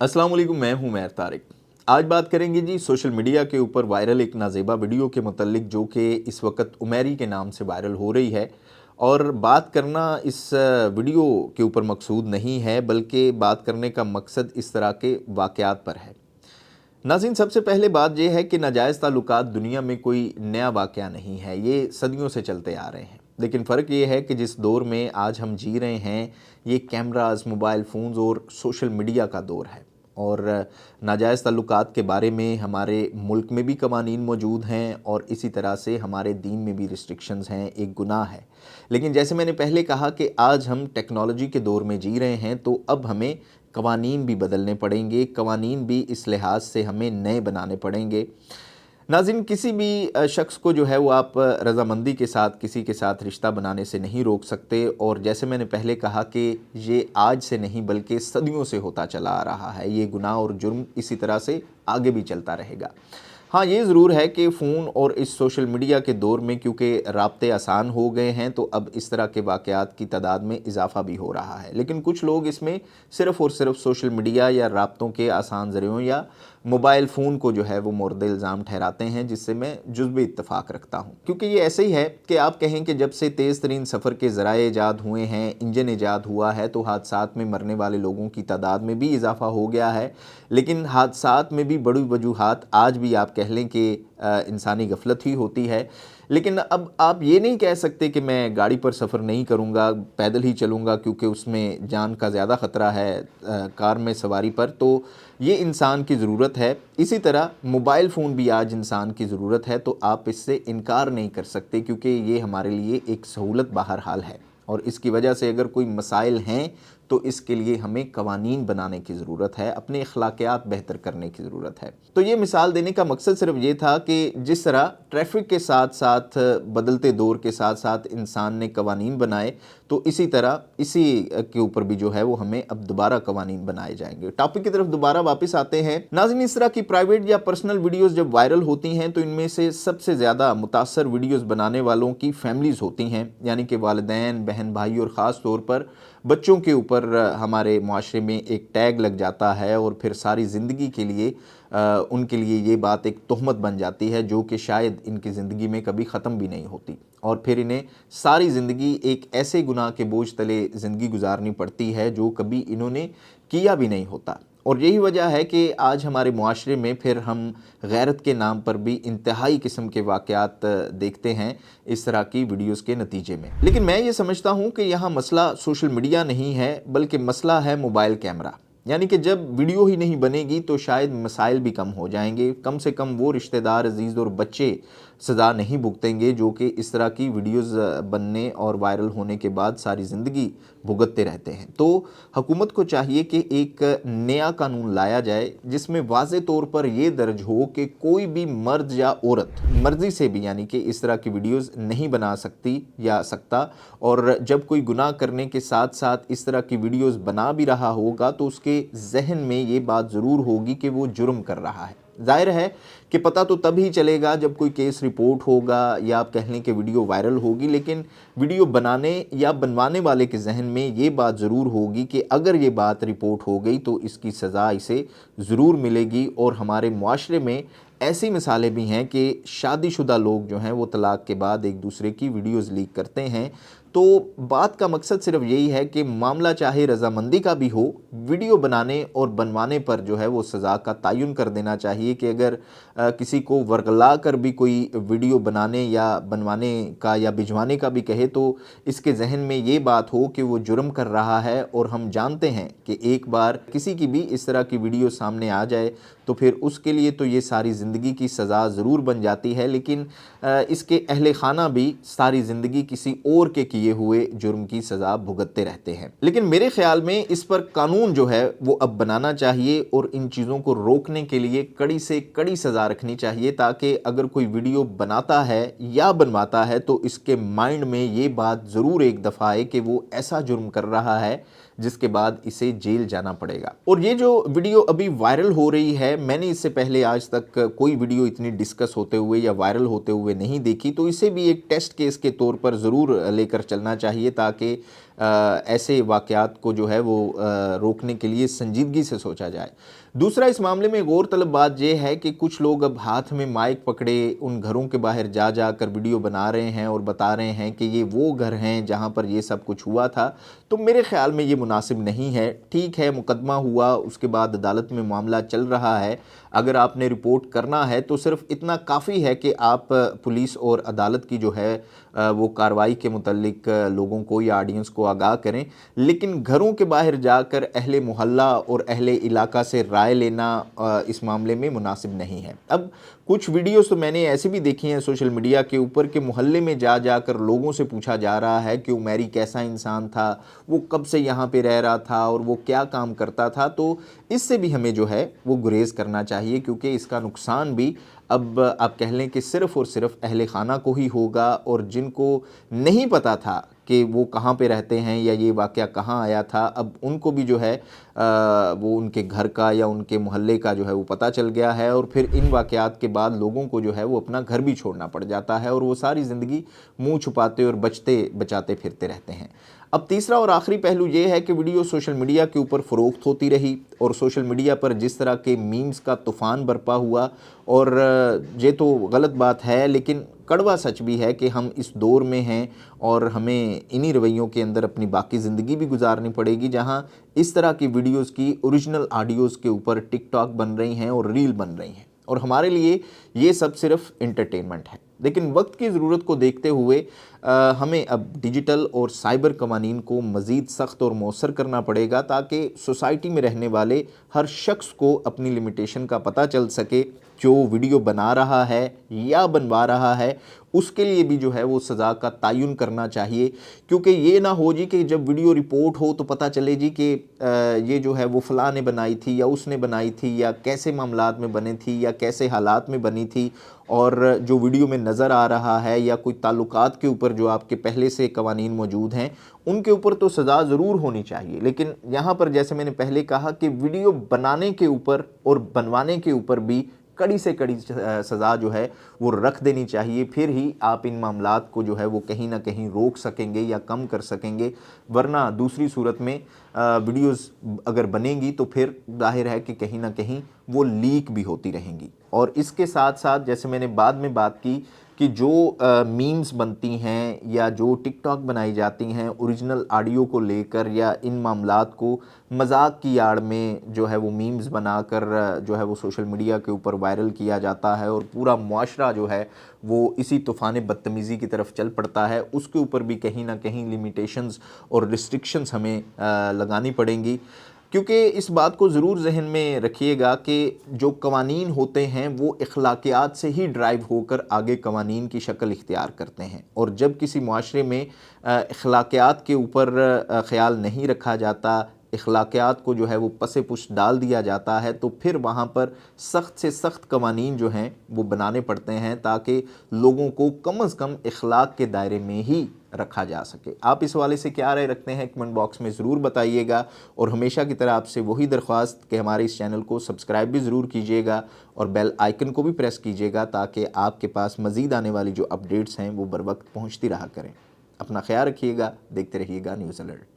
अस्सलाम वालेकुम, मैं हूं मैर तारिक। आज बात करेंगे जी सोशल मीडिया के ऊपर वायरल एक नाजेबा वीडियो के मुतल्लिक, जो कि इस वक्त उमेरी के नाम से वायरल हो रही है। और बात करना इस वीडियो के ऊपर मकसूद नहीं है, बल्कि बात करने का मकसद इस तरह के वाक़यात पर है। नाज़रीन, सबसे पहले बात यह है कि नाजायज़ ताल्लुकात दुनिया में कोई नया वाक़या नहीं है, ये सदियों से चलते आ रहे हैं। लेकिन फ़र्क ये है कि जिस दौर में आज हम जी रहे हैं, ये कैमराज़, मोबाइल फ़ोन्स और सोशल मीडिया का दौर है। और नाजायज़ ताल्लुकात के बारे में हमारे मुल्क में भी कवानीन मौजूद हैं और इसी तरह से हमारे दीन में भी रिस्ट्रिक्शंस हैं, एक गुनाह है। लेकिन जैसे मैंने पहले कहा कि आज हम टेक्नोलॉजी के दौर में जी रहे हैं, तो अब हमें कवानीन भी बदलने पड़ेंगे, कवानीन भी इस लिहाज से हमें नए बनाने पड़ेंगे। नाज़रीन, किसी भी शख्स को जो है वो आप रज़ामंदी के साथ किसी के साथ रिश्ता बनाने से नहीं रोक सकते। और जैसे मैंने पहले कहा कि ये आज से नहीं बल्कि सदियों से होता चला आ रहा है। ये गुनाह और जुर्म इसी तरह से आगे भी चलता रहेगा। हाँ, ये ज़रूर है कि फ़ोन और इस सोशल मीडिया के दौर में क्योंकि राब्ते आसान हो गए हैं, तो अब इस तरह के वाक़यात की तादाद में इजाफ़ा भी हो रहा है। लेकिन कुछ लोग इसमें सिर्फ़ और सिर्फ सोशल मीडिया या राब्तों के आसान ज़रियों या मोबाइल फ़ोन को जो है वो मोर्द इल्ज़ाम ठहराते हैं, जिससे मैं जुज़्वी इत्तफ़ाक़ रखता हूँ। क्योंकि ये ऐसे ही है कि आप कहें कि जब से तेज़ तरीन सफ़र के ज़राए ईजाद हुए हैं, इंजन ईजाद हुआ है, तो हादसात में मरने वाले लोगों की तादाद में भी इजाफ़ा हो गया है। लेकिन हादसात में भी बड़ी वजूहात आज भी आप कह लें कि इंसानी गफलत ही होती है। लेकिन अब आप ये नहीं कह सकते कि मैं गाड़ी पर सफ़र नहीं करूँगा, पैदल ही चलूँगा क्योंकि उसमें जान का ज़्यादा ख़तरा है कार में सवारी पर। तो ये इंसान की ज़रूरत है। इसी तरह मोबाइल फ़ोन भी आज इंसान की ज़रूरत है, तो आप इससे इनकार नहीं कर सकते क्योंकि ये हमारे लिए एक सहूलत बहरहाल है। और इसकी वजह से अगर कोई मसाइल हैं तो इसके लिए हमें कवानीन बनाने की ज़रूरत है, अपने अखलाकियात बेहतर करने की ज़रूरत है। तो ये मिसाल देने का मकसद सिर्फ ये था कि जिस तरह ट्रैफिक के साथ साथ बदलते दौर के साथ साथ इंसान ने कवानीन बनाए, तो इसी तरह इसी के ऊपर भी जो है वो हमें अब दोबारा कवानीन बनाए जाएंगे। टॉपिक की तरफ दोबारा वापस आते हैं। नाज़रीन, इस तरह की प्राइवेट या पर्सनल वीडियोस जब वायरल होती हैं, तो इनमें से सबसे ज़्यादा मुतासर वीडियोस बनाने वालों की फैमिलीज़ होती हैं, यानी कि वालिदैन, बहन भाई और ख़ास तौर पर बच्चों के ऊपर हमारे मुआशरे में एक टैग लग जाता है और फिर सारी ज़िंदगी के लिए उनके लिए ये बात एक तोहमत बन जाती है, जो कि शायद इनकी ज़िंदगी में कभी ख़त्म भी नहीं होती। और फिर इन्हें सारी ज़िंदगी एक ऐसे गुनाह के बोझ तले ज़िंदगी गुजारनी पड़ती है जो कभी इन्होंने किया भी नहीं होता। और यही वजह है कि आज हमारे मुआशरे में फिर हम गैरत के नाम पर भी इंतहाई किस्म के वाक़यात देखते हैं इस तरह की वीडियोस के नतीजे में। लेकिन मैं ये समझता हूँ कि यहाँ मसला सोशल मीडिया नहीं है, बल्कि मसला है मोबाइल कैमरा। यानी कि जब वीडियो ही नहीं बनेगी तो शायद मसाइल भी कम हो जाएंगे। कम से कम वो रिश्तेदार, अजीज़ और बच्चे सज़ा नहीं भुगतेंगे जो कि इस तरह की वीडियोस बनने और वायरल होने के बाद सारी ज़िंदगी भुगतते रहते हैं। तो हुकूमत को चाहिए कि एक नया कानून लाया जाए जिसमें वाज़े तौर पर यह दर्ज हो कि कोई भी मर्द या औरत मर्ज़ी से भी यानी कि इस तरह की वीडियोस नहीं बना सकती या सकता। और जब कोई गुनाह करने के साथ साथ इस तरह की वीडियोस बना भी रहा होगा तो उसके जहन में ये बात ज़रूर होगी कि वो जुर्म कर रहा है। ज़ाहिर है कि पता तो तब ही चलेगा जब कोई केस रिपोर्ट होगा या आप कह लें कि वीडियो वायरल होगी। लेकिन वीडियो बनाने या बनवाने वाले के जहन में ये बात ज़रूर होगी कि अगर ये बात रिपोर्ट हो गई तो इसकी सज़ा इसे ज़रूर मिलेगी। और हमारे मुआशरे में ऐसी मिसालें भी हैं कि शादीशुदा लोग जो हैं वो तलाक के बाद एक दूसरे की वीडियोज़ लीक करते हैं। तो बात का मकसद सिर्फ यही है कि मामला चाहे रज़ामंदी का भी हो, वीडियो बनाने और बनवाने पर जो है वो सज़ा का तयन कर देना चाहिए कि अगर किसी को वर्गला कर भी कोई वीडियो बनाने या बनवाने का या भिजवाने का भी कहे तो इसके जहन में ये बात हो कि वो जुर्म कर रहा है। और हम जानते हैं कि एक बार किसी की भी इस तरह की वीडियो सामने आ जाए तो फिर उसके लिए तो ये सारी ज़िंदगी की सज़ा ज़रूर बन जाती है। लेकिन इसके अहले खाना भी सारी ज़िंदगी किसी और के किए हुए जुर्म की सज़ा भुगतते रहते हैं। लेकिन मेरे ख्याल में इस पर कानून जो है वो अब बनाना चाहिए और इन चीज़ों को रोकने के लिए कड़ी से कड़ी सज़ा रखनी चाहिए, ताकि अगर कोई वीडियो बनाता है या बनवाता है तो इसके माइंड में ये बात ज़रूर एक दफ़ा आए कि वो ऐसा जुर्म कर रहा है जिसके बाद इसे जेल जाना पड़ेगा। और ये जो वीडियो अभी वायरल हो रही है, मैंने इससे पहले आज तक कोई वीडियो इतनी डिस्कस होते हुए या वायरल होते हुए नहीं देखी, तो इसे भी एक टेस्ट केस के तौर पर ज़रूर लेकर चलना चाहिए ताकि ایسے واقعات کو جو ہے وہ روکنے کے لیے سنجیدگی سے سوچا جائے۔ دوسرا اس معاملے میں غور طلب بات یہ ہے کہ کچھ لوگ اب ہاتھ میں مائک پکڑے ان گھروں کے باہر جا جا کر ویڈیو بنا رہے ہیں اور بتا رہے ہیں کہ یہ وہ گھر ہیں جہاں پر یہ سب کچھ ہوا تھا، تو میرے خیال میں یہ مناسب نہیں ہے۔ ٹھیک ہے، مقدمہ ہوا، اس کے بعد عدالت میں معاملہ چل رہا ہے، اگر آپ نے رپورٹ کرنا ہے تو صرف اتنا کافی ہے کہ آپ پولیس اور عدالت کی جو ہے وہ کارروائی کے متعلق لوگوں کو یا آڈینس کو آگاہ کریں، لیکن گھروں کے باہر جا کر اہل محلہ اور اہل علاقہ سے رائے لینا اس معاملے میں مناسب نہیں ہے۔ اب کچھ ویڈیوز تو میں نے ایسے بھی دیکھی ہیں سوشل میڈیا کے اوپر کہ محلے میں جا جا کر لوگوں سے پوچھا جا رہا ہے کہ عمیری کیسا انسان تھا، وہ کب سے یہاں پہ رہ رہا تھا اور وہ کیا کام کرتا تھا، تو اس سے بھی ہمیں جو ہے وہ گریز کرنا چاہیے، کیونکہ اس کا نقصان بھی اب آپ کہہ لیں کہ صرف اور صرف اہل خانہ کو ہی ہوگا، اور جن کو نہیں پتہ تھا کہ وہ کہاں پہ رہتے ہیں یا یہ واقعہ کہاں آیا تھا، اب ان کو بھی جو ہے وہ ان کے گھر کا یا ان کے محلے کا جو ہے وہ پتہ چل گیا ہے، اور پھر ان واقعات کے بعد لوگوں کو جو ہے وہ اپنا گھر بھی چھوڑنا پڑ جاتا ہے اور وہ ساری زندگی منہ چھپاتے اور بچاتے پھرتے رہتے ہیں۔ اب تیسرا اور آخری پہلو یہ ہے کہ ویڈیو سوشل میڈیا کے اوپر فروخت ہوتی رہی، اور سوشل میڈیا پر جس طرح کے میمز کا طوفان برپا ہوا، اور یہ تو غلط بات ہے لیکن کڑوا سچ بھی ہے کہ ہم اس دور میں ہیں اور ہمیں انہی رویوں کے اندر اپنی باقی زندگی بھی گزارنی پڑے گی، جہاں اس طرح کی ویڈیوز کی اوریجنل آڈیوز کے اوپر ٹک ٹاک بن رہی ہیں اور ریل بن رہی ہیں، اور ہمارے لیے یہ سب صرف انٹرٹینمنٹ ہے۔ لیکن وقت کی ضرورت کو دیکھتے ہوئے ہمیں اب ڈیجیٹل اور سائبر قوانین کو مزید سخت اور مؤثر کرنا پڑے گا، تاکہ سوسائٹی میں رہنے والے ہر شخص کو اپنی لمیٹیشن کا پتہ چل سکے۔ جو ویڈیو بنا رہا ہے یا بنوا رہا ہے اس کے لیے بھی جو ہے وہ سزا کا تعین کرنا چاہیے، کیونکہ یہ نہ ہو جی کہ جب ویڈیو رپورٹ ہو تو پتہ چلے جی کہ یہ جو ہے وہ فلاں نے بنائی تھی یا اس نے بنائی تھی، یا کیسے معاملات میں بنی تھی یا کیسے حالات میں بنی تھی، اور جو ویڈیو میں نظر آ رہا ہے یا کوئی تعلقات کے اوپر جو آپ کے پہلے سے قوانین موجود ہیں ان کے اوپر تو سزا ضرور ہونی چاہیے، لیکن یہاں پر جیسے میں نے پہلے کہا کہ ویڈیو بنانے کے اوپر اور بنوانے کے اوپر بھی کڑی سے کڑی سزا جو ہے وہ رکھ دینی چاہیے، پھر ہی آپ ان معاملات کو جو ہے وہ کہیں نہ کہیں روک سکیں گے یا کم کر سکیں گے، ورنہ دوسری صورت میں ویڈیوز اگر بنیں گی تو پھر ظاہر ہے کہ کہیں نہ کہیں وہ لیک بھی ہوتی رہیں گی۔ اور اس کے ساتھ ساتھ جیسے میں نے بعد میں بات کی کہ جو میمز بنتی ہیں یا جو ٹک ٹاک بنائی جاتی ہیں اوریجنل آڈیو کو لے کر، یا ان معاملات کو مذاق کی آڑ میں جو ہے وہ میمز بنا کر جو ہے وہ سوشل میڈیا کے اوپر وائرل کیا جاتا ہے، اور پورا معاشرہ جو ہے وہ اسی طوفان بدتمیزی کی طرف چل پڑتا ہے، اس کے اوپر بھی کہیں نہ کہیں لیمیٹیشنز اور ریسٹرکشنز ہمیں لگانی پڑیں گی۔ کیونکہ اس بات کو ضرور ذہن میں رکھیے گا کہ جو قوانین ہوتے ہیں وہ اخلاقیات سے ہی ڈرائیو ہو کر آگے قوانین کی شکل اختیار کرتے ہیں، اور جب کسی معاشرے میں اخلاقیات کے اوپر خیال نہیں رکھا جاتا، اخلاقیات کو جو ہے وہ پس پش ڈال دیا جاتا ہے، تو پھر وہاں پر سخت سے سخت قوانین جو ہیں وہ بنانے پڑتے ہیں تاکہ لوگوں کو کم از کم اخلاق کے دائرے میں ہی رکھا جا سکے۔ آپ اس حوالے سے کیا رائے رکھتے ہیں کمنٹ باکس میں ضرور بتائیے گا، اور ہمیشہ کی طرح آپ سے وہی درخواست کہ ہمارے اس چینل کو سبسکرائب بھی ضرور کیجیے گا اور بیل آئیکن کو بھی پریس کیجیے گا، تاکہ آپ کے پاس مزید آنے والی جو اپڈیٹس ہیں وہ بر وقت پہنچتی رہا کریں۔ اپنا خیال رکھیے گا، دیکھتے رہیے گا نیوز الرٹ۔